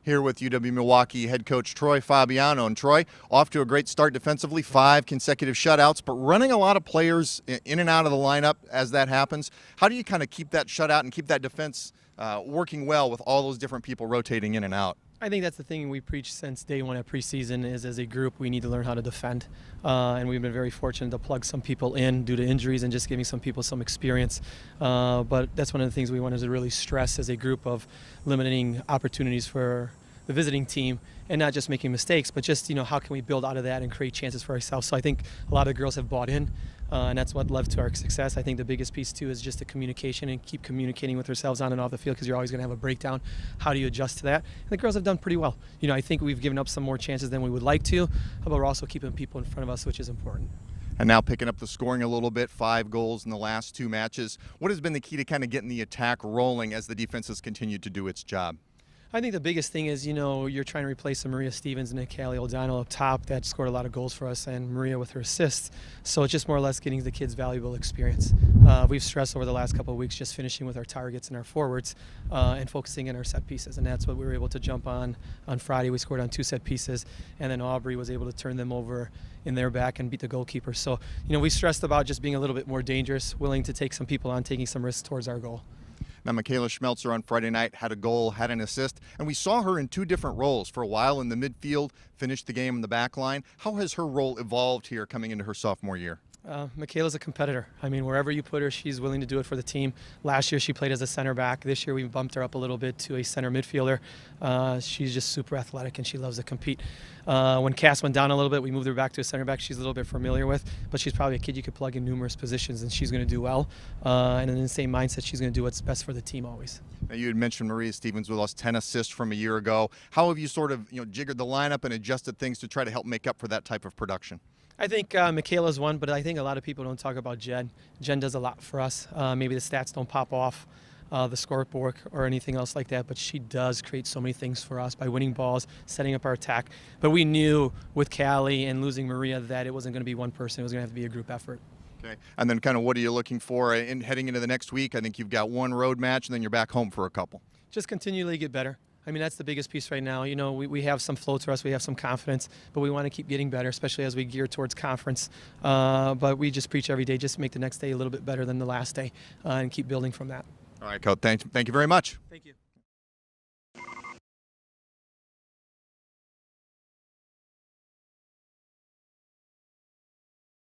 Here with UW-Milwaukee head coach Troy Fabiano. And Troy, off to a great start defensively, 5 consecutive shutouts, but running a lot of players in and out of the lineup as that happens. How do you kind of keep that shutout and keep that defense working well with all those different people rotating in and out? I think that's the thing we preach since day one at preseason is as a group we need to learn how to defend. And we've been very fortunate to plug some people in due to injuries and just giving some people some experience. But that's one of the things we wanted to really stress as a group of limiting opportunities for the visiting team and not just making mistakes, but just, how can we build out of that and create chances for ourselves. So I think a lot of the girls have bought in. And that's what led to our success. I think the biggest piece, too, is just the communication and keep communicating with ourselves on and off the field because you're always going to have a breakdown. How do you adjust to that? And the girls have done pretty well. I think we've given up some more chances than we would like to, but we're also keeping people in front of us, which is important. And now picking up the scoring a little bit, 5 goals in the last 2 matches. What has been the key to kind of getting the attack rolling as the defense has continued to do its job? I think the biggest thing is, you're trying to replace Maria Stevens and Callie O'Donnell up top that scored a lot of goals for us, and Maria with her assists. So it's just more or less getting the kids valuable experience. We've stressed over the last couple of weeks just finishing with our targets and our forwards and focusing on our set pieces, and that's what we were able to jump on Friday. We scored on 2 set pieces, and then Aubrey was able to turn them over in their back and beat the goalkeeper. So, we stressed about just being a little bit more dangerous, willing to take some people on, taking some risks towards our goal. Now, Michaela Schmelzer on Friday night had a goal, had an assist, and we saw her in 2 different roles. For a while in the midfield, finished the game in the back line. How has her role evolved here coming into her sophomore year? Michaela's a competitor. Wherever you put her, she's willing to do it for the team. Last year, she played as a center back. This year, we bumped her up a little bit to a center midfielder. She's just super athletic, and she loves to compete. When Cass went down a little bit, we moved her back to a center back she's a little bit familiar with, but she's probably a kid you could plug in numerous positions, and she's going to do well. And in the same mindset, she's going to do what's best for the team always. Now, you had mentioned Maria Stevens with us, 10 assists from a year ago. How have you sort of jiggered the lineup and adjusted things to try to help make up for that type of production? I think Michaela's one, but I think a lot of people don't talk about Jen. Jen does a lot for us. Maybe the stats don't pop off the scoreboard or anything else like that, but she does create so many things for us by winning balls, setting up our attack. But we knew with Callie and losing Maria that it wasn't going to be one person. It was going to have to be a group effort. Okay. And then kind of what are you looking for in heading into the next week? I think you've got 1 road match, and then you're back home for a couple. Just continually get better. That's the biggest piece right now. We have some flow to us, we have some confidence, but we want to keep getting better, especially as we gear towards conference. But we just preach every day, just make the next day a little bit better than the last day and keep building from that. All right, Coach. Thank you very much. Thank you.